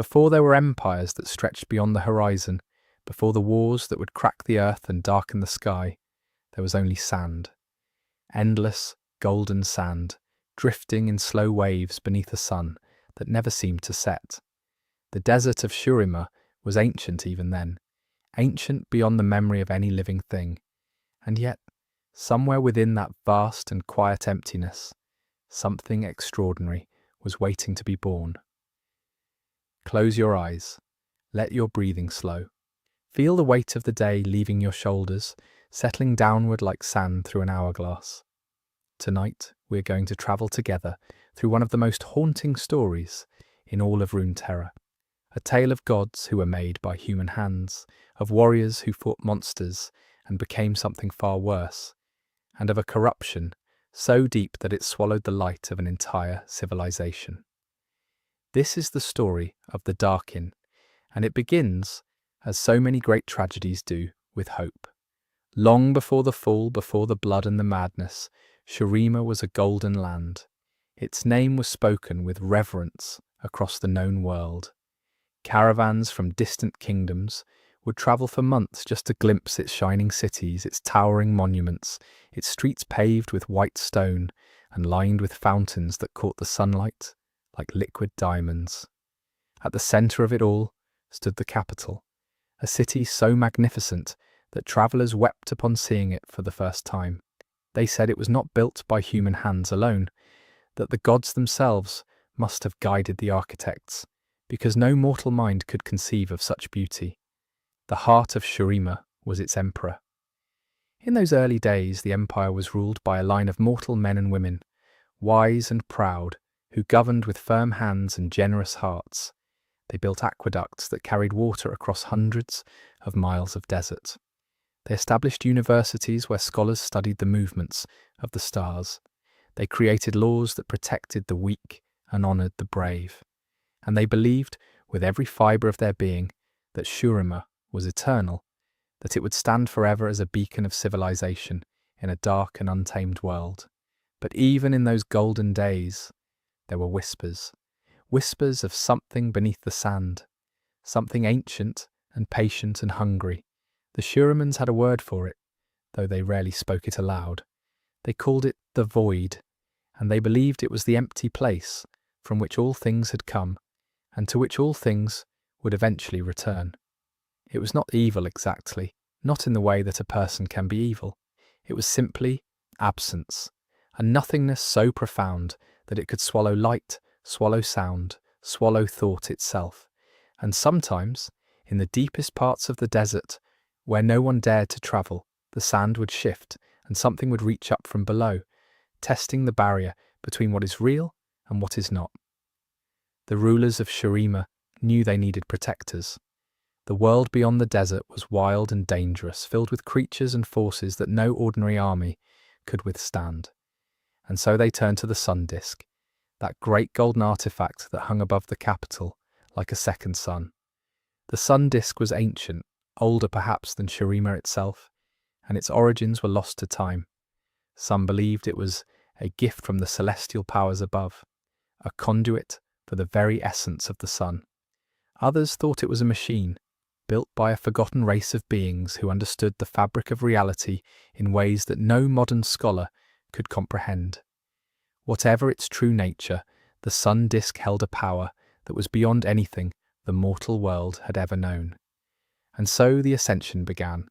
Before there were empires that stretched beyond the horizon, before the wars that would crack the earth and darken the sky, there was only sand. Endless, golden sand, drifting in slow waves beneath a sun that never seemed to set. The desert of Shurima was ancient even then, ancient beyond the memory of any living thing. And yet, somewhere within that vast and quiet emptiness, something extraordinary was waiting to be born. Close your eyes. Let your breathing slow. Feel the weight of the day leaving your shoulders, settling downward like sand through an hourglass. Tonight, we're going to travel together through one of the most haunting stories in all of Runeterra. A tale of gods who were made by human hands, of warriors who fought monsters and became something far worse, and of a corruption so deep that it swallowed the light of an entire civilization. This is the story of the Darkin, and it begins, as so many great tragedies do, with hope. Long before the fall, before the blood and the madness, Shurima was a golden land. Its name was spoken with reverence across the known world. Caravans from distant kingdoms would travel for months just to glimpse its shining cities, its towering monuments, its streets paved with white stone and lined with fountains that caught the sunlight like liquid diamonds. At the centre of it all stood the capital, a city so magnificent that travellers wept upon seeing it for the first time. They said it was not built by human hands alone, that the gods themselves must have guided the architects, because no mortal mind could conceive of such beauty. The heart of Shurima was its emperor. In those early days, the empire was ruled by a line of mortal men and women, wise and proud, who governed with firm hands and generous hearts. They built aqueducts that carried water across hundreds of miles of desert. They established universities where scholars studied the movements of the stars. They created laws that protected the weak and honoured the brave. And they believed, with every fibre of their being, that Shurima was eternal, that it would stand forever as a beacon of civilization in a dark and untamed world. But even in those golden days, there were whispers of something beneath the sand, something ancient and patient and hungry. The Shurimans had a word for it, though they rarely spoke it aloud. They called it the void, and they believed it was the empty place from which all things had come, and to which all things would eventually return. It was not evil exactly, not in the way that a person can be evil. It was simply absence, a nothingness so profound that it could swallow light, swallow sound, swallow thought itself. And sometimes, in the deepest parts of the desert, where no one dared to travel, the sand would shift and something would reach up from below, testing the barrier between what is real and what is not. The rulers of Shurima knew they needed protectors. The world beyond the desert was wild and dangerous, filled with creatures and forces that no ordinary army could withstand. And so they turned to the sun disk, that great golden artifact that hung above the capital like a second sun. The sun disk was ancient, older perhaps than Shurima itself, and its origins were lost to time. Some believed it was a gift from the celestial powers above, a conduit for the very essence of the sun. Others thought it was a machine, built by a forgotten race of beings who understood the fabric of reality in ways that no modern scholar could comprehend. Whatever its true nature, the sun disk held a power that was beyond anything the mortal world had ever known. And so the ascension began.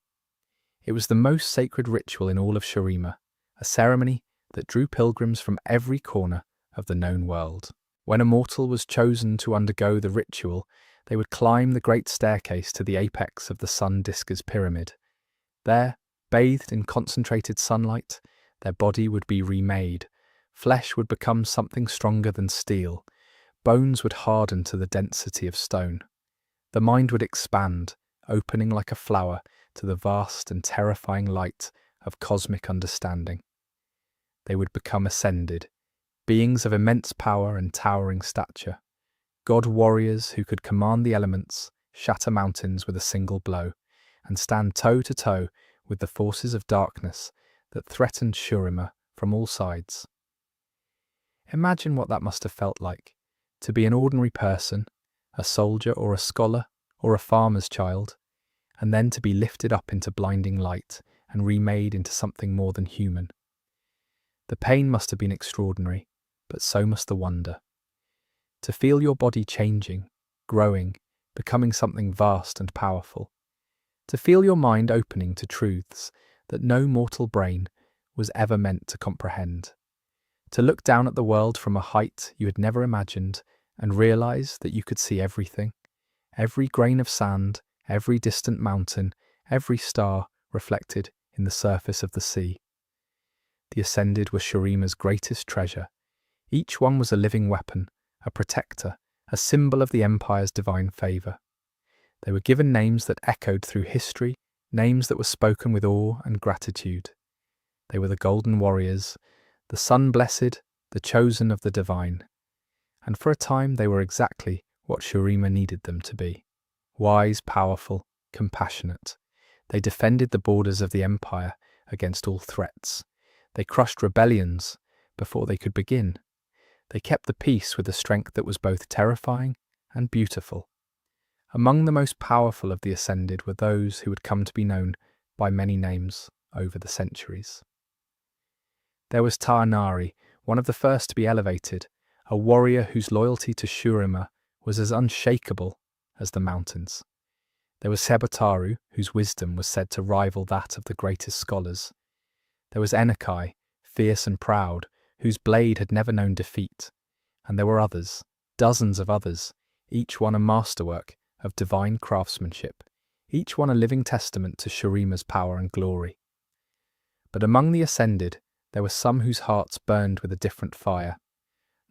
It was the most sacred ritual in all of Shurima, a ceremony that drew pilgrims from every corner of the known world. When a mortal was chosen to undergo the ritual, they would climb the great staircase to the apex of the sun disk's pyramid. There, bathed in concentrated sunlight, their body would be remade. Flesh would become something stronger than steel. Bones would harden to the density of stone. The mind would expand, opening like a flower to the vast and terrifying light of cosmic understanding. They would become ascended, beings of immense power and towering stature, god warriors who could command the elements, shatter mountains with a single blow, and stand toe to toe with the forces of darkness that threatened Shurima from all sides. Imagine what that must have felt like, to be an ordinary person, a soldier or a scholar or a farmer's child, and then to be lifted up into blinding light and remade into something more than human. The pain must have been extraordinary, but so must the wonder. To feel your body changing, growing, becoming something vast and powerful. To feel your mind opening to truths that no mortal brain was ever meant to comprehend. To look down at the world from a height you had never imagined and realize that you could see everything, every grain of sand, every distant mountain, every star reflected in the surface of the sea. The Ascended were Shurima's greatest treasure. Each one was a living weapon, a protector, a symbol of the Empire's divine favour. They were given names that echoed through history, names that were spoken with awe and gratitude. They were the Golden Warriors, the Sun-Blessed, the chosen of the divine. And for a time they were exactly what Shurima needed them to be. Wise, powerful, compassionate. They defended the borders of the Empire against all threats. They crushed rebellions before they could begin. They kept the peace with a strength that was both terrifying and beautiful. Among the most powerful of the Ascended were those who would come to be known by many names over the centuries. There was Ta'anari, one of the first to be elevated, a warrior whose loyalty to Shurima was as unshakable as the mountains. There was Sebataru, whose wisdom was said to rival that of the greatest scholars. There was Enakai, fierce and proud, whose blade had never known defeat. And there were others, dozens of others, each one a masterwork of divine craftsmanship, each one a living testament to Shurima's power and glory. But among the Ascended, there were some whose hearts burned with a different fire.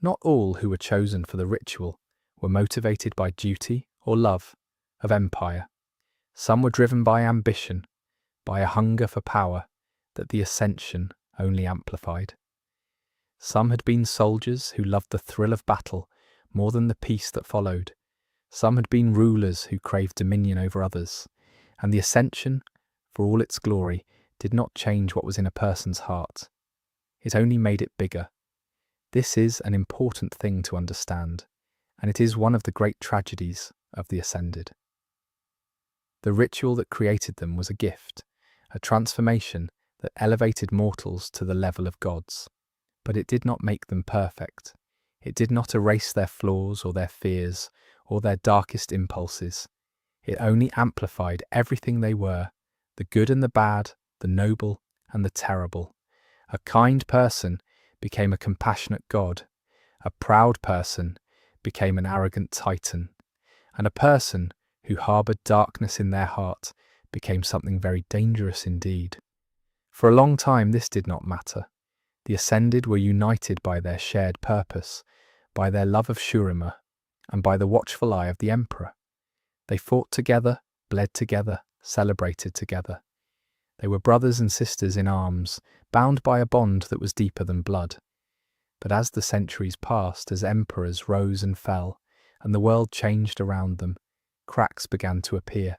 Not all who were chosen for the ritual were motivated by duty or love of empire. Some were driven by ambition, by a hunger for power that the ascension only amplified. Some had been soldiers who loved the thrill of battle more than the peace that followed. Some had been rulers who craved dominion over others, and the ascension, for all its glory, did not change what was in a person's heart. It only made it bigger. This is an important thing to understand, and it is one of the great tragedies of the Ascended. The ritual that created them was a gift, a transformation that elevated mortals to the level of gods. But it did not make them perfect. It did not erase their flaws or their fears or their darkest impulses. It only amplified everything they were, the good and the bad, the noble and the terrible. A kind person became a compassionate god. A proud person became an arrogant titan. And a person who harboured darkness in their heart became something very dangerous indeed. For a long time this did not matter. The Ascended were united by their shared purpose, by their love of Shurima, and by the watchful eye of the Emperor. They fought together, bled together, celebrated together. They were brothers and sisters in arms, bound by a bond that was deeper than blood. But as the centuries passed, as emperors rose and fell, and the world changed around them, cracks began to appear,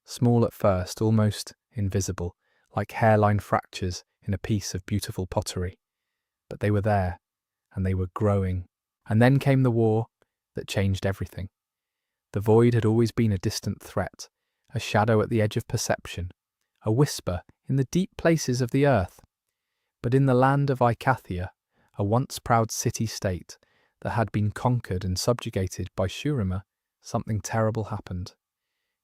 small at first, almost invisible, like hairline fractures in a piece of beautiful pottery. But they were there, and they were growing. And then came the war that changed everything. The void had always been a distant threat, a shadow at the edge of perception, a whisper in the deep places of the earth. But in the land of Icathia, a once proud city-state that had been conquered and subjugated by Shurima, something terrible happened.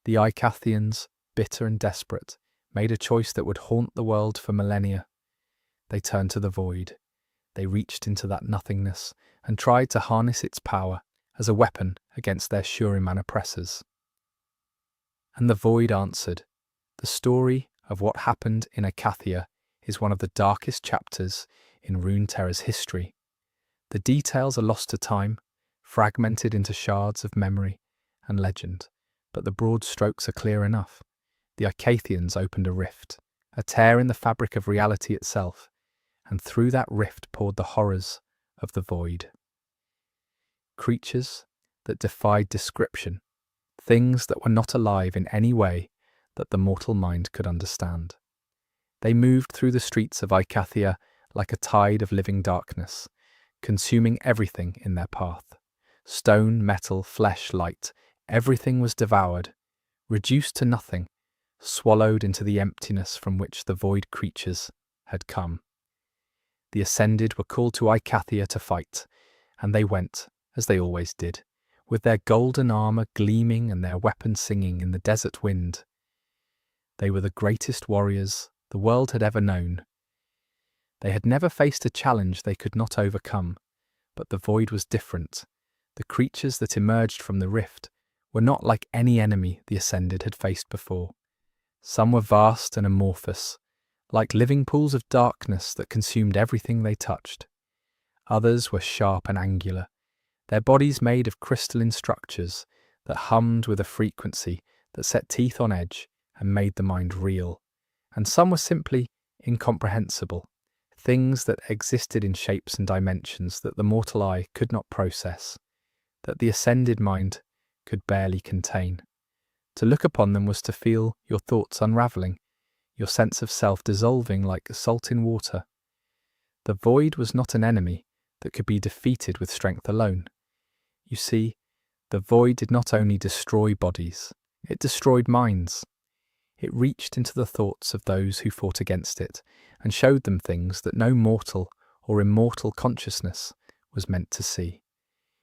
The Icathians, bitter and desperate, made a choice that would haunt the world for millennia. They turned to the void. They reached into that nothingness and tried to harness its power as a weapon against their Shuriman oppressors. And the void answered. The story of what happened in Icathia is one of the darkest chapters in Runeterra's history. The details are lost to time, fragmented into shards of memory and legend, but the broad strokes are clear enough. The Icathians opened a rift, a tear in the fabric of reality itself, and through that rift poured the horrors of the void. Creatures that defied description, things that were not alive in any way that the mortal mind could understand. They moved through the streets of Icathia like a tide of living darkness, consuming everything in their path. Stone, metal, flesh, light, Everything was devoured, reduced to nothing, swallowed into the emptiness from which the void creatures had come. The Ascended were called to Icathia to fight, and they went, as they always did, with their golden armour gleaming and their weapons singing in the desert wind. They were the greatest warriors the world had ever known. They had never faced a challenge they could not overcome, but the void was different. The creatures that emerged from the rift were not like any enemy the Ascended had faced before. Some were vast and amorphous, like living pools of darkness that consumed everything they touched. Others were sharp and angular, their bodies made of crystalline structures that hummed with a frequency that set teeth on edge and made the mind reel. And some were simply incomprehensible, things that existed in shapes and dimensions that the mortal eye could not process, that the Ascended mind could barely contain. To look upon them was to feel your thoughts unravelling, your sense of self dissolving like salt in water. The void was not an enemy that could be defeated with strength alone. You see, the void did not only destroy bodies, it destroyed minds. It reached into the thoughts of those who fought against it and showed them things that no mortal or immortal consciousness was meant to see.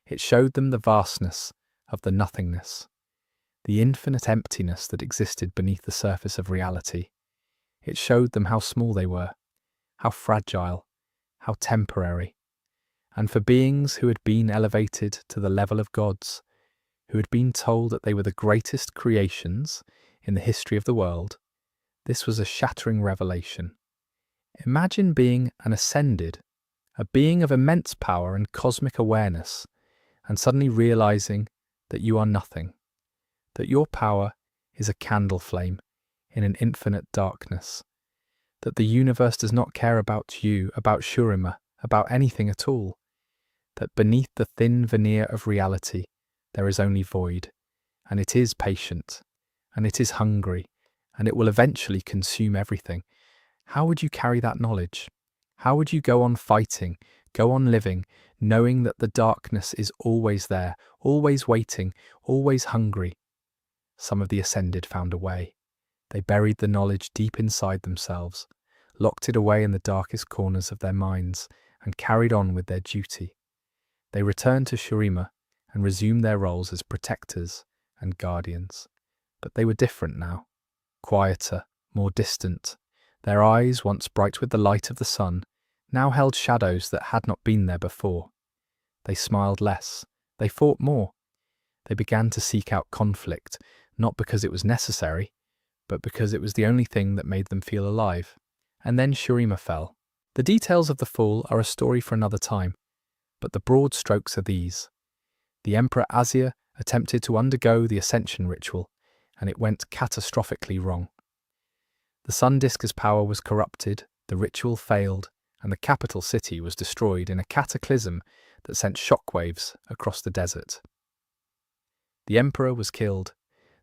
It showed them the vastness of the nothingness, the infinite emptiness that existed beneath the surface of reality. It showed them how small they were, how fragile, how temporary. And for beings who had been elevated to the level of gods, who had been told that they were the greatest creations in the history of the world, this was a shattering revelation. Imagine being an Ascended, a being of immense power and cosmic awareness, and suddenly realizing that you are nothing, that your power is a candle flame in an infinite darkness, that the universe does not care about you, about Shurima, about anything at all, that beneath the thin veneer of reality there is only void, and it is patient, and it is hungry, and it will eventually consume everything. How would you carry that knowledge? How would you go on fighting, go on living, knowing that the darkness is always there, always waiting, always hungry? Some of the Ascended found a way. They buried the knowledge deep inside themselves, locked it away in the darkest corners of their minds, and carried on with their duty. They returned to Shurima and resumed their roles as protectors and guardians. But they were different now, quieter, more distant. Their eyes, once bright with the light of the sun, now held shadows that had not been there before. They smiled less, they fought more. They began to seek out conflict, not because it was necessary, but because it was the only thing that made them feel alive. And then Shurima fell. The details of the fall are a story for another time, but the broad strokes are these. The Emperor Azir attempted to undergo the ascension ritual, and it went catastrophically wrong. The sun disk's power was corrupted, the ritual failed, and the capital city was destroyed in a cataclysm that sent shockwaves across the desert. The Emperor was killed,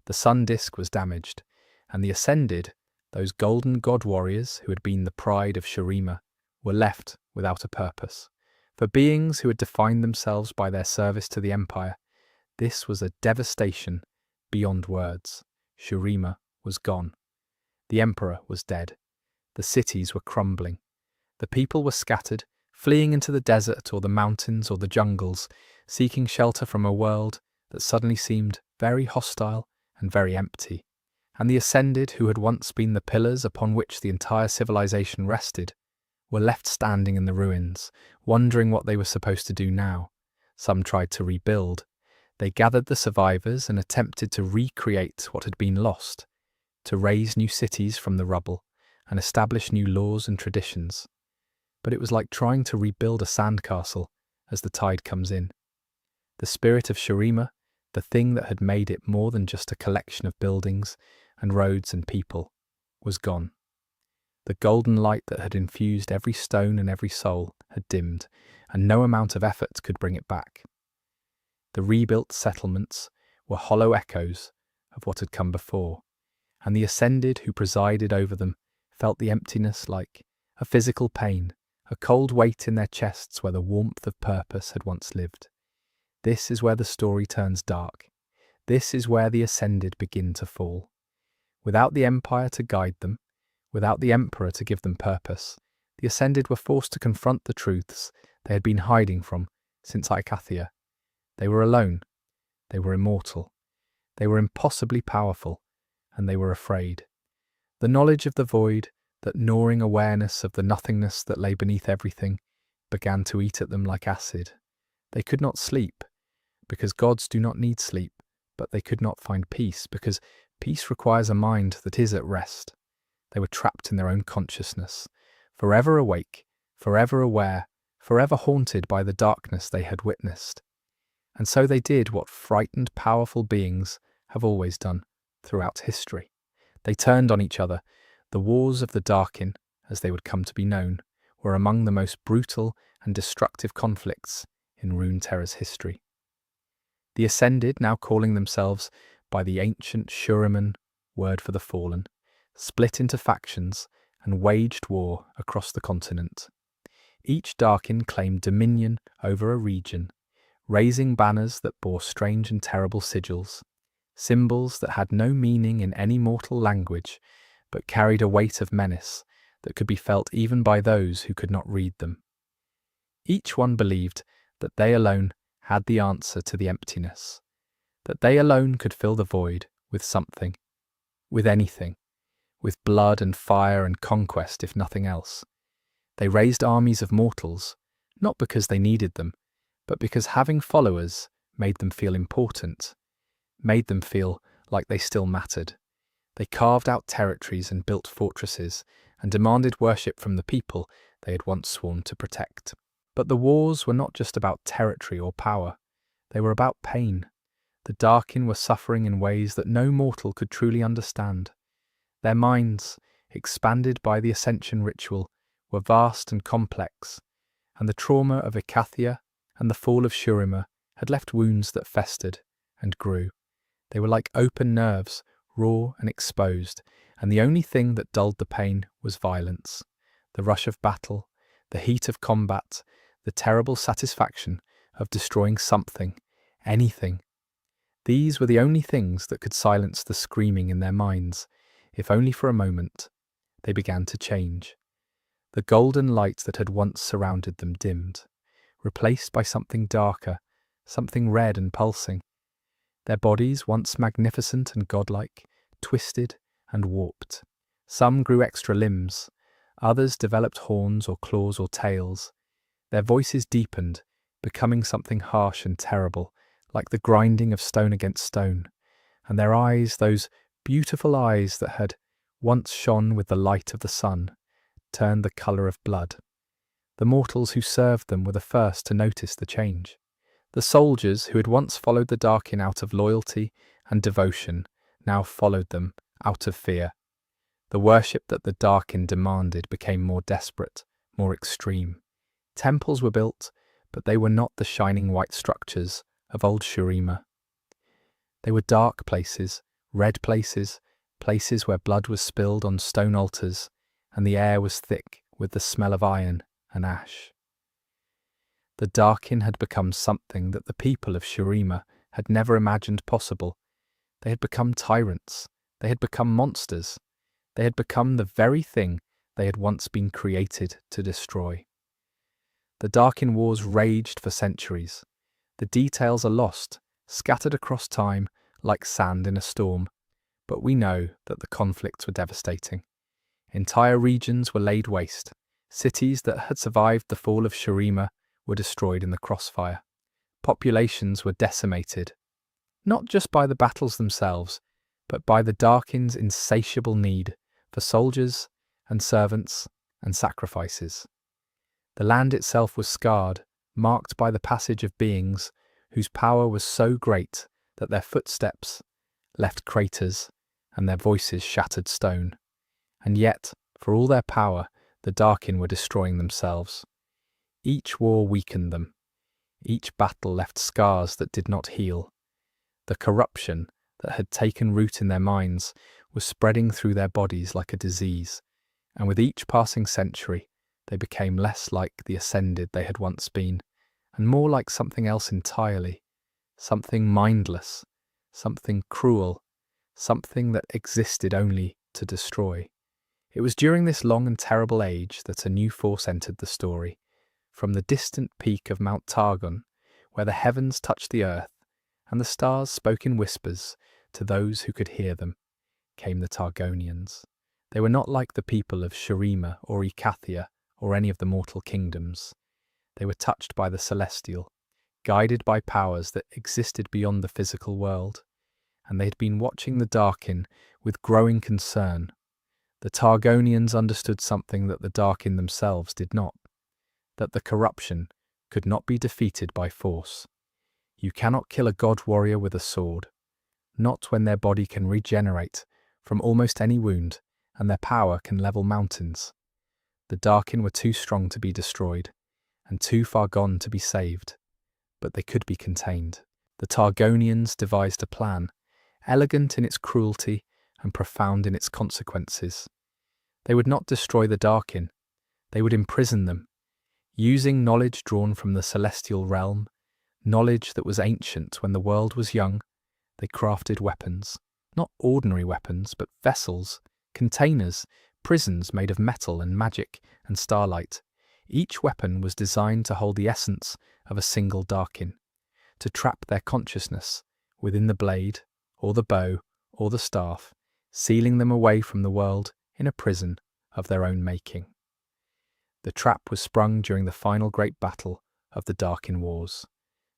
the sun disk was damaged, and the Ascended, those golden god warriors who had been the pride of Shurima, were left without a purpose. For beings who had defined themselves by their service to the Empire, this was a devastation beyond words. Shurima was gone. The Emperor was dead. The cities were crumbling. The people were scattered, fleeing into the desert or the mountains or the jungles, seeking shelter from a world that suddenly seemed very hostile and very empty. And the Ascended, who had once been the pillars upon which the entire civilization rested, were left standing in the ruins, wondering what they were supposed to do now. Some tried to rebuild. They gathered the survivors and attempted to recreate what had been lost, to raise new cities from the rubble and establish new laws and traditions. But it was like trying to rebuild a sandcastle as the tide comes in. The spirit of Shurima, the thing that had made it more than just a collection of buildings and roads and people, was gone. The golden light that had infused every stone and every soul had dimmed, and no amount of effort could bring it back. The rebuilt settlements were hollow echoes of what had come before, and the Ascended who presided over them felt the emptiness like a physical pain, a cold weight in their chests where the warmth of purpose had once lived. This is where the story turns dark. This is where the Ascended begin to fall. Without the Empire to guide them, without the Emperor to give them purpose, the Ascended were forced to confront the truths they had been hiding from since Icathia. They were alone, they were immortal, they were impossibly powerful, and they were afraid. The knowledge of the void, that gnawing awareness of the nothingness that lay beneath everything, began to eat at them like acid. They could not sleep, because gods do not need sleep, but they could not find peace, because peace requires a mind that is at rest. They were trapped in their own consciousness, forever awake, forever aware, forever haunted by the darkness they had witnessed. And so they did what frightened, powerful beings have always done throughout history. They turned on each other. The wars of the Darkin, as they would come to be known, were among the most brutal and destructive conflicts in Runeterra's history. The Ascended, now calling themselves by the ancient Shuriman, word for the fallen, split into factions and waged war across the continent. Each Darkin claimed dominion over a region, raising banners that bore strange and terrible sigils, symbols that had no meaning in any mortal language, but carried a weight of menace that could be felt even by those who could not read them. Each one believed that they alone had the answer to the emptiness, that they alone could fill the void with something, with anything, with blood and fire and conquest if nothing else. They raised armies of mortals, not because they needed them, but because having followers made them feel important, made them feel like they still mattered. They carved out territories and built fortresses and demanded worship from the people they had once sworn to protect. But the wars were not just about territory or power. They were about pain. The Darkin were suffering in ways that no mortal could truly understand. Their minds, expanded by the Ascension ritual, were vast and complex, and the trauma of Icathia and the fall of Shurima had left wounds that festered and grew. They were like open nerves, raw and exposed, and the only thing that dulled the pain was violence. The rush of battle, the heat of combat, the terrible satisfaction of destroying something, anything. These were the only things that could silence the screaming in their minds, if only for a moment. They began to change. The golden light that had once surrounded them dimmed, replaced by something darker, something red and pulsing. Their bodies, once magnificent and godlike, twisted and warped. Some grew extra limbs, others developed horns or claws or tails. Their voices deepened, becoming something harsh and terrible, like the grinding of stone against stone. And their eyes, those beautiful eyes that had once shone with the light of the sun, turned the colour of blood. The mortals who served them were the first to notice the change. The soldiers who had once followed the Darkin out of loyalty and devotion now followed them out of fear. The worship that the Darkin demanded became more desperate, more extreme. Temples were built, but they were not the shining white structures of old Shurima. They were dark places, red places, places where blood was spilled on stone altars, and the air was thick with the smell of iron and ash. The Darkin had become something that the people of Shurima had never imagined possible. They had become tyrants. They had become monsters. They had become the very thing they had once been created to destroy. The Darkin Wars raged for centuries. The details are lost, scattered across time like sand in a storm. But we know that the conflicts were devastating. Entire regions were laid waste. Cities that had survived the fall of Shurima were destroyed in the crossfire. Populations were decimated, not just by the battles themselves, but by the Darkin's insatiable need for soldiers and servants and sacrifices. The land itself was scarred, marked by the passage of beings whose power was so great that their footsteps left craters and their voices shattered stone. And yet, for all their power, the Darkin were destroying themselves. Each war weakened them. Each battle left scars that did not heal. The corruption that had taken root in their minds was spreading through their bodies like a disease, and with each passing century, they became less like the Ascended they had once been, and more like something else entirely, something mindless, something cruel, something that existed only to destroy. It was during this long and terrible age that a new force entered the story. From the distant peak of Mount Targon, where the heavens touched the earth, and the stars spoke in whispers to those who could hear them, came the Targonians. They were not like the people of Shurima or Icathia or any of the mortal kingdoms. They were touched by the celestial, guided by powers that existed beyond the physical world, and they had been watching the Darkin with growing concern. The Targonians understood something that the Darkin themselves did not, that the corruption could not be defeated by force. You cannot kill a god warrior with a sword, not when their body can regenerate from almost any wound and their power can level mountains. The Darkin were too strong to be destroyed and too far gone to be saved, but they could be contained. The Targonians devised a plan, elegant in its cruelty and profound in its consequences. They would not destroy the Darkin, they would imprison them, using knowledge drawn from the celestial realm, knowledge that was ancient when the world was young. They crafted weapons, not ordinary weapons, but vessels, containers, prisons made of metal and magic and starlight. Each weapon was designed to hold the essence of a single Darkin, to trap their consciousness within the blade, or the bow, or the staff, sealing them away from the world in a prison of their own making. The trap was sprung during the final great battle of the Darkin Wars.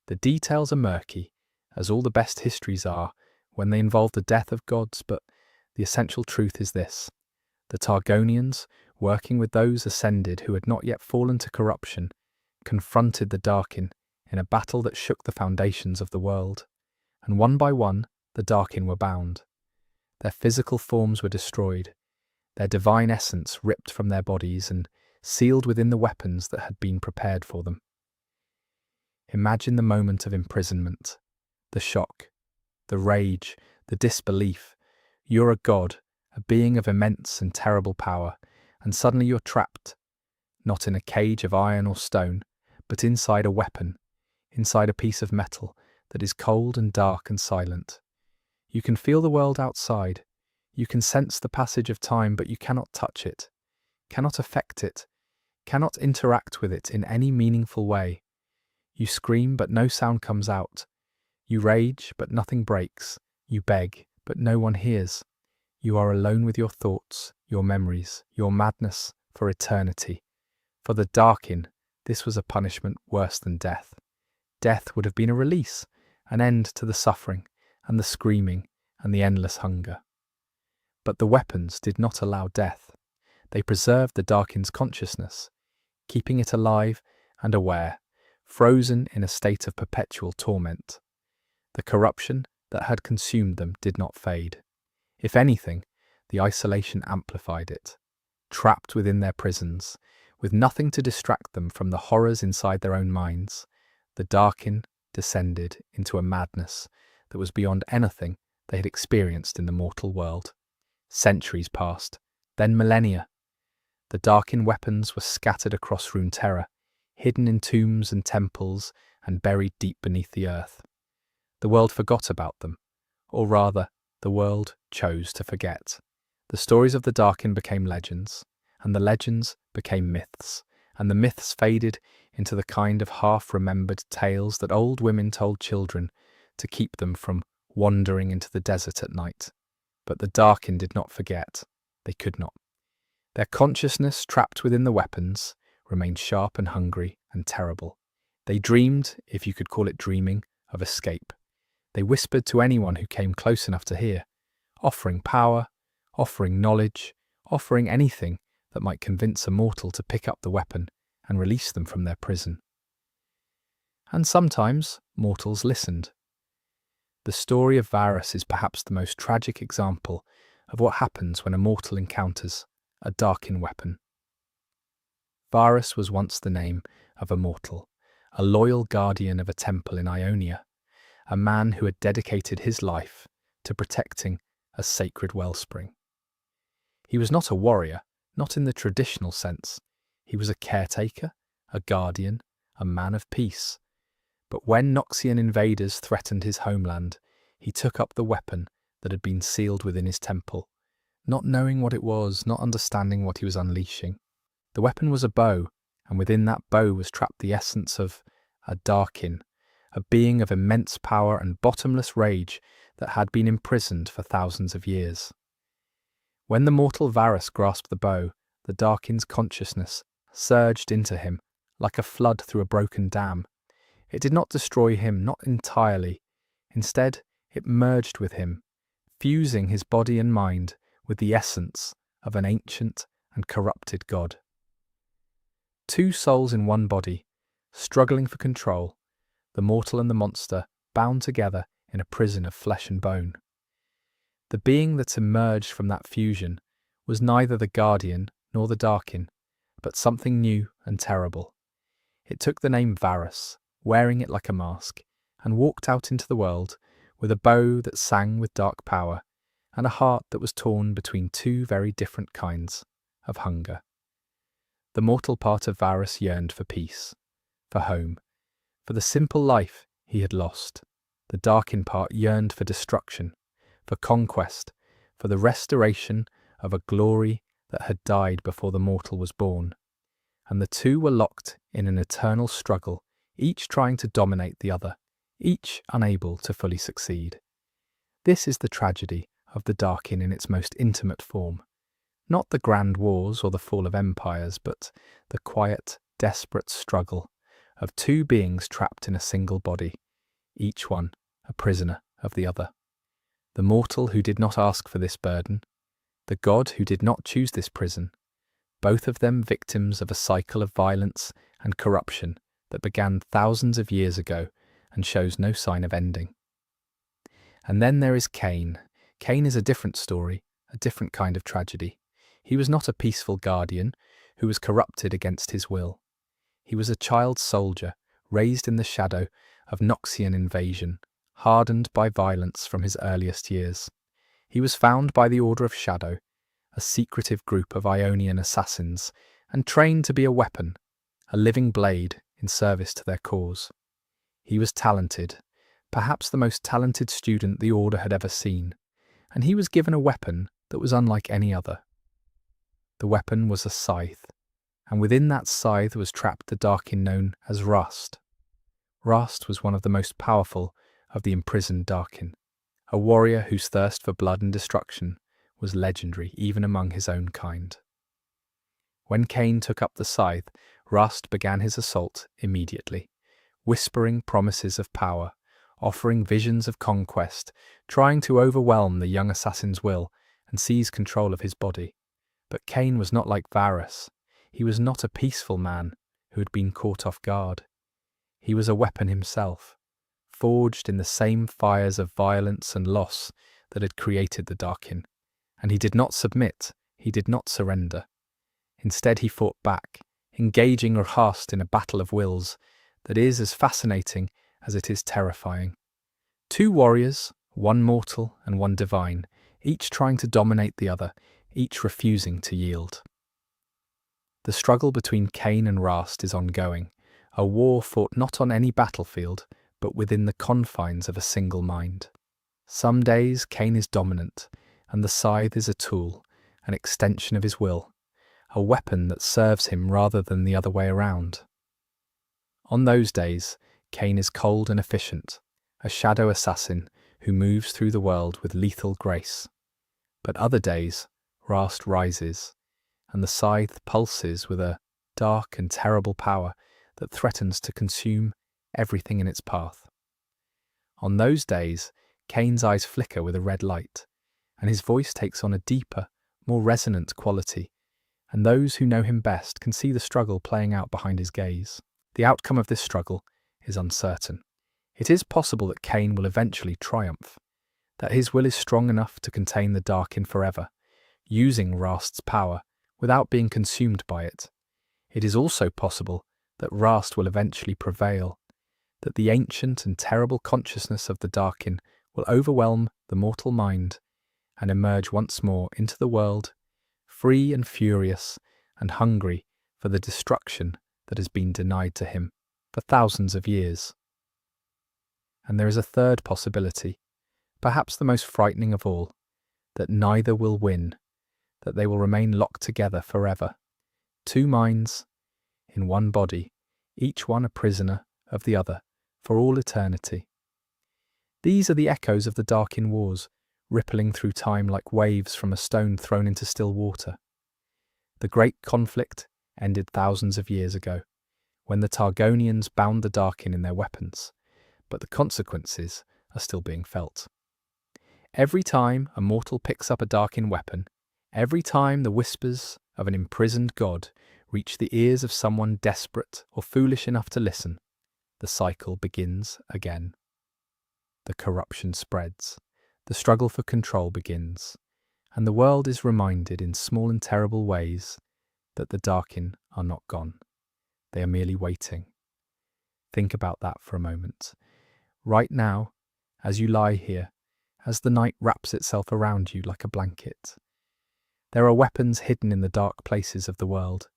The details are murky, as all the best histories are when they involve the death of gods, but the essential truth is this. The Targonians, working with those ascended who had not yet fallen to corruption, confronted the Darkin in a battle that shook the foundations of the world, and one by one the Darkin were bound. Their physical forms were destroyed, their divine essence ripped from their bodies and sealed within the weapons that had been prepared for them. Imagine the moment of imprisonment, the shock, the rage, the disbelief. You're a god, a being of immense and terrible power, and suddenly you're trapped, not in a cage of iron or stone, but inside a weapon, inside a piece of metal that is cold and dark and silent. You can feel the world outside, you can sense the passage of time, but you cannot touch it, cannot affect it, cannot interact with it in any meaningful way. You scream, but no sound comes out. You rage, but nothing breaks. You beg, but no one hears. You are alone with your thoughts, your memories, your madness for eternity. For the Darkin, this was a punishment worse than death. Death would have been a release, an end to the suffering and the screaming and the endless hunger. But the weapons did not allow death. They preserved the Darkin's consciousness, keeping it alive and aware, frozen in a state of perpetual torment. The corruption that had consumed them did not fade. If anything, the isolation amplified it. Trapped within their prisons, with nothing to distract them from the horrors inside their own minds, the Darkin descended into a madness that was beyond anything they had experienced in the mortal world. Centuries passed, then millennia. The Darkin weapons were scattered across Runeterra, hidden in tombs and temples and buried deep beneath the earth. The world forgot about them, or rather, the world chose to forget. The stories of the Darkin became legends, and the legends became myths, and the myths faded into the kind of half-remembered tales that old women told children to keep them from wandering into the desert at night. But the Darkin did not forget. They could not. Their consciousness, trapped within the weapons, remained sharp and hungry and terrible. They dreamed, if you could call it dreaming, of escape. They whispered to anyone who came close enough to hear, offering power, offering knowledge, offering anything that might convince a mortal to pick up the weapon and release them from their prison. And sometimes mortals listened. The story of Varus is perhaps the most tragic example of what happens when a mortal encounters a Darkin weapon. Varus was once the name of a mortal, a loyal guardian of a temple in Ionia, a man who had dedicated his life to protecting a sacred wellspring. He was not a warrior, not in the traditional sense. He was a caretaker, a guardian, a man of peace. But when Noxian invaders threatened his homeland, he took up the weapon that had been sealed within his temple, not knowing what it was, not understanding what he was unleashing. The weapon was a bow, and within that bow was trapped the essence of a Darkin, a being of immense power and bottomless rage that had been imprisoned for thousands of years. When the mortal Varus grasped the bow, the Darkin's consciousness surged into him like a flood through a broken dam. It did not destroy him, not entirely. Instead, it merged with him, fusing his body and mind with the essence of an ancient and corrupted god. Two souls in one body, struggling for control, the mortal and the monster bound together in a prison of flesh and bone. The being that emerged from that fusion was neither the Guardian nor the Darkin, but something new and terrible. It took the name Varus, wearing it like a mask, and walked out into the world with a bow that sang with dark power and a heart that was torn between two very different kinds of hunger. The mortal part of Varus yearned for peace, for home, for the simple life he had lost. The Darkin part yearned for destruction, for conquest, for the restoration of a glory that had died before the mortal was born. And the two were locked in an eternal struggle, each trying to dominate the other, each unable to fully succeed. This is the tragedy of the Darkin in its most intimate form. Not the grand wars or the fall of empires, but the quiet, desperate struggle of two beings trapped in a single body, each one a prisoner of the other. The mortal who did not ask for this burden, the god who did not choose this prison, both of them victims of a cycle of violence and corruption that began thousands of years ago and shows no sign of ending. And then there is Cain. Cain is a different story, a different kind of tragedy. He was not a peaceful guardian who was corrupted against his will. He was a child soldier raised in the shadow of Noxian invasion, hardened by violence from his earliest years. He was found by the Order of Shadow, a secretive group of Ionian assassins, and trained to be a weapon, a living blade in service to their cause. He was talented, perhaps the most talented student the Order had ever seen, and he was given a weapon that was unlike any other. The weapon was a scythe, and within that scythe was trapped the Darkin known as Rust. Rust was one of the most powerful of the imprisoned Darkin, a warrior whose thirst for blood and destruction was legendary even among his own kind. When Cain took up the scythe, Rust began his assault immediately, whispering promises of power, offering visions of conquest, trying to overwhelm the young assassin's will and seize control of his body. But Cain was not like Varus. He was not a peaceful man who had been caught off guard. He was a weapon himself, forged in the same fires of violence and loss that had created the Darkin. And he did not submit, he did not surrender. Instead he fought back, engaging Rust in a battle of wills that is as fascinating as it is terrifying. Two warriors, one mortal and one divine, each trying to dominate the other, each refusing to yield. The struggle between Cain and Rust is ongoing, a war fought not on any battlefield, but within the confines of a single mind. Some days Cain is dominant, and the scythe is a tool, an extension of his will, a weapon that serves him rather than the other way around. On those days, Cain is cold and efficient, a shadow assassin who moves through the world with lethal grace. But other days, Rust rises, and the scythe pulses with a dark and terrible power that threatens to consume everything in its path. On those days, Cain's eyes flicker with a red light, and his voice takes on a deeper, more resonant quality, and those who know him best can see the struggle playing out behind his gaze. The outcome of this struggle is uncertain. It is possible that Cain will eventually triumph, that his will is strong enough to contain the Darkin forever, using Rust's power without being consumed by it. It is also possible that Rust will eventually prevail, that the ancient and terrible consciousness of the Darkin will overwhelm the mortal mind and emerge once more into the world, free and furious and hungry for the destruction that has been denied to him for thousands of years. And there is a third possibility, Perhaps the most frightening of all, that neither will win, that they will remain locked together forever. Two minds in one body, each one a prisoner of the other, for all eternity. These are the echoes of the Darkin Wars, rippling through time like waves from a stone thrown into still water. The great conflict ended thousands of years ago, when the Targonians bound the Darkin in their weapons, but the consequences are still being felt. Every time a mortal picks up a Darkin weapon, every time the whispers of an imprisoned god reach the ears of someone desperate or foolish enough to listen, the cycle begins again. The corruption spreads, the struggle for control begins, and the world is reminded in small and terrible ways that the Darkin are not gone. They are merely waiting. Think about that for a moment. Right now, as you lie here, as the night wraps itself around you like a blanket, there are weapons hidden in the dark places of the world,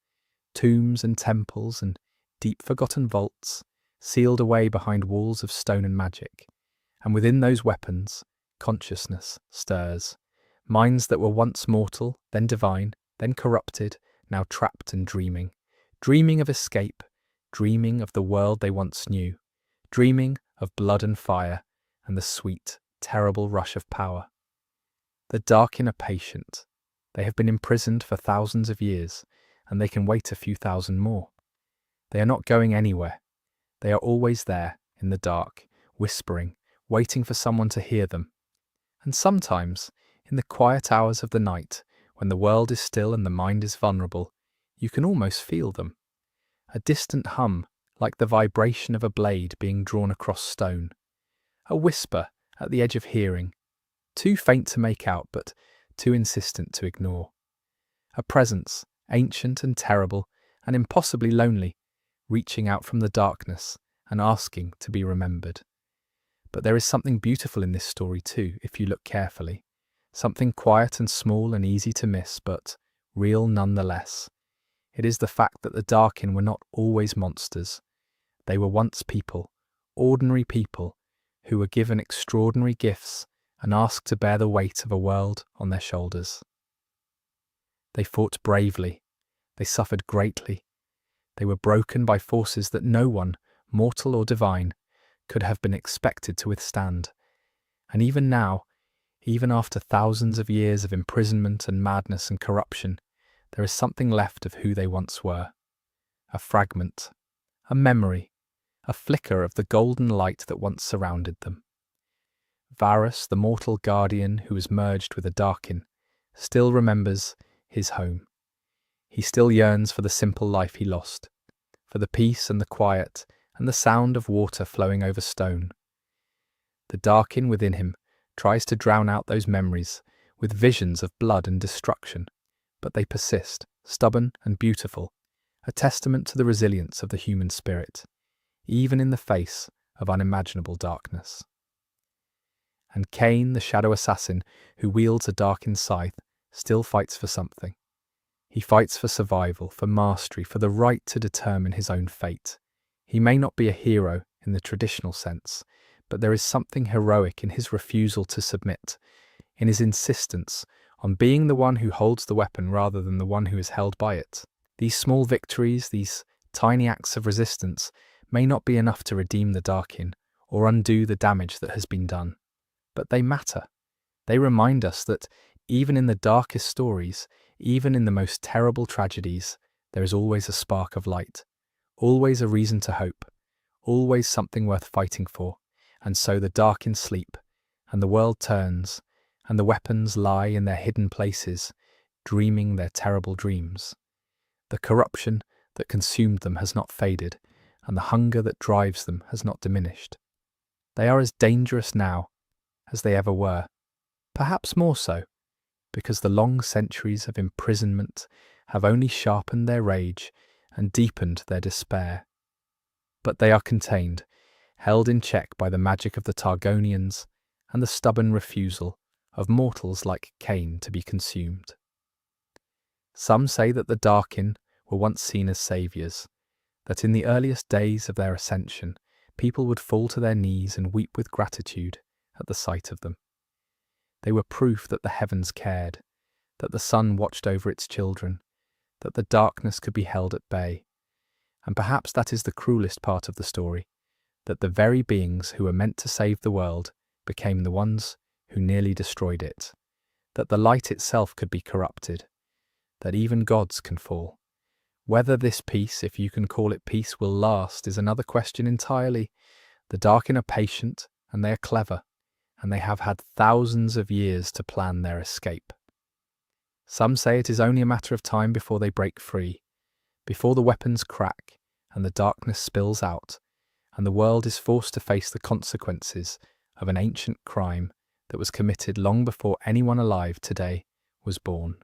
tombs and temples and deep forgotten vaults, sealed away behind walls of stone and magic. And within those weapons, consciousness stirs. Minds that were once mortal, then divine, then corrupted, now trapped and dreaming. Dreaming of escape, dreaming of the world they once knew, dreaming of blood and fire and the sweet, terrible rush of power. The Darkin are patient. They have been imprisoned for thousands of years, and they can wait a few thousand more. They are not going anywhere. They are always there, in the dark, whispering, waiting for someone to hear them. And sometimes, in the quiet hours of the night, when the world is still and the mind is vulnerable, you can almost feel them. A distant hum, like the vibration of a blade being drawn across stone. A whisper at the edge of hearing, too faint to make out but too insistent to ignore. A presence, ancient and terrible and impossibly lonely, reaching out from the darkness and asking to be remembered. But there is something beautiful in this story too, if you look carefully. Something quiet and small and easy to miss, but real nonetheless. It is the fact that the Darkin were not always monsters. They were once people, ordinary people, who were given extraordinary gifts and asked to bear the weight of a world on their shoulders. They fought bravely. They suffered greatly. They were broken by forces that no one, mortal or divine, could have been expected to withstand. And even now, even after thousands of years of imprisonment and madness and corruption, there is something left of who they once were. A fragment, a memory, a flicker of the golden light that once surrounded them. Varus, the mortal guardian who was merged with a Darkin, still remembers his home. He still yearns for the simple life he lost, for the peace and the quiet and the sound of water flowing over stone. The Darkin within him tries to drown out those memories with visions of blood and destruction, but they persist, stubborn and beautiful, a testament to the resilience of the human spirit, even in the face of unimaginable darkness. And Cain, the shadow assassin who wields a Darkin scythe, still fights for something. He fights for survival, for mastery, for the right to determine his own fate. He may not be a hero in the traditional sense, but there is something heroic in his refusal to submit, in his insistence on being the one who holds the weapon rather than the one who is held by it. These small victories, these tiny acts of resistance, may not be enough to redeem the Darkin or undo the damage that has been done. But they matter. They remind us that even in the darkest stories, even in the most terrible tragedies, there is always a spark of light, always a reason to hope, always something worth fighting for. And so the Darkin sleep, and the world turns, and the weapons lie in their hidden places, dreaming their terrible dreams. The corruption that consumed them has not faded, and the hunger that drives them has not diminished. They are as dangerous now as they ever were, perhaps more so, because the long centuries of imprisonment have only sharpened their rage and deepened their despair. But they are contained, held in check by the magic of the Targonians and the stubborn refusal of mortals like Cain to be consumed. Some say that the Darkin were once seen as saviours, that in the earliest days of their ascension, people would fall to their knees and weep with gratitude at the sight of them. They were proof that the heavens cared, that the sun watched over its children, that the darkness could be held at bay. And perhaps that is the cruelest part of the story, that the very beings who were meant to save the world became the ones who nearly destroyed it, that the light itself could be corrupted, that even gods can fall. Whether this peace, if you can call it peace, will last is another question entirely. The Darkin are patient, and they are clever, and they have had thousands of years to plan their escape. Some say it is only a matter of time before they break free, before the weapons crack and the darkness spills out, and the world is forced to face the consequences of an ancient crime that was committed long before anyone alive today was born.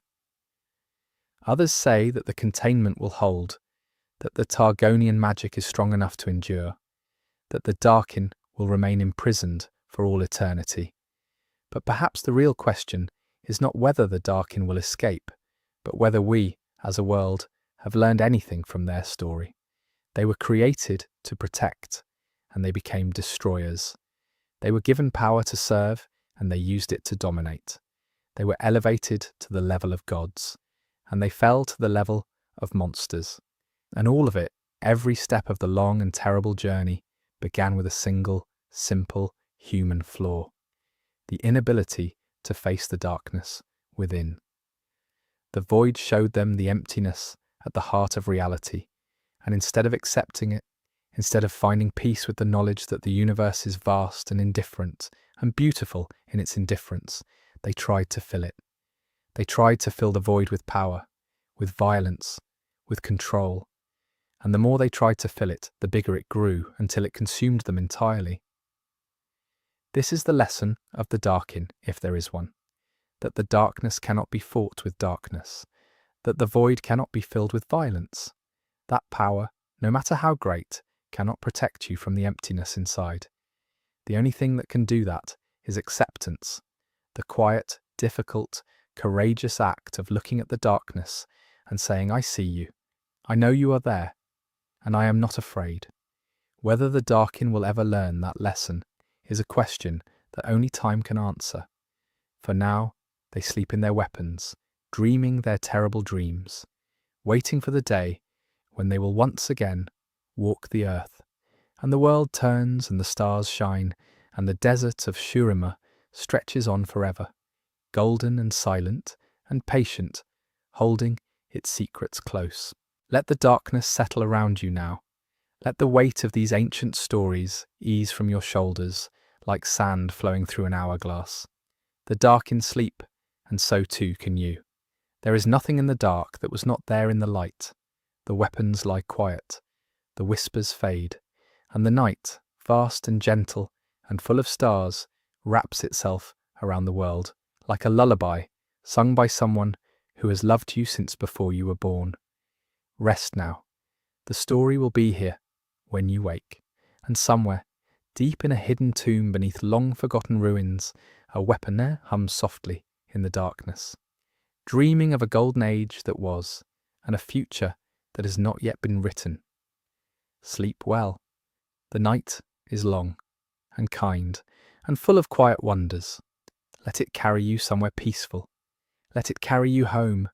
Others say that the containment will hold, that the Targonian magic is strong enough to endure, that the Darkin will remain imprisoned for all eternity. But perhaps the real question is not whether the Darkin will escape, but whether we, as a world, have learned anything from their story. They were created to protect, and they became destroyers. They were given power to serve, and they used it to dominate. They were elevated to the level of gods, and they fell to the level of monsters. And all of it, every step of the long and terrible journey, began with a single, simple human flaw: the inability to face the darkness within. The void showed them the emptiness at the heart of reality, and instead of accepting it, instead of finding peace with the knowledge that the universe is vast and indifferent and beautiful in its indifference, they tried to fill it. They tried to fill the void with power, with violence, with control, and the more they tried to fill it, the bigger it grew until it consumed them entirely. This is the lesson of the Darkin, if there is one, that the darkness cannot be fought with darkness, that the void cannot be filled with violence. That power, no matter how great, cannot protect you from the emptiness inside. The only thing that can do that is acceptance, the quiet, difficult, courageous act of looking at the darkness and saying, "I see you, I know you are there, and I am not afraid." Whether the Darkin will ever learn that lesson is a question that only time can answer. For now, they sleep in their weapons, dreaming their terrible dreams, waiting for the day when they will once again walk the earth, and the world turns and the stars shine, and the desert of Shurima stretches on forever, golden and silent and patient, holding its secrets close. Let the darkness settle around you now. Let the weight of these ancient stories ease from your shoulders like sand flowing through an hourglass. The Darkin sleep, and so too can you. There is nothing in the dark that was not there in the light. The weapons lie quiet, the whispers fade, and the night, vast and gentle and full of stars, wraps itself around the world like a lullaby sung by someone who has loved you since before you were born. Rest now. The story will be here when you wake, and somewhere, deep in a hidden tomb beneath long-forgotten ruins, a weaponaire hums softly in the darkness, dreaming of a golden age that was, and a future that has not yet been written. Sleep well. The night is long, and kind, and full of quiet wonders. Let it carry you somewhere peaceful. Let it carry you home,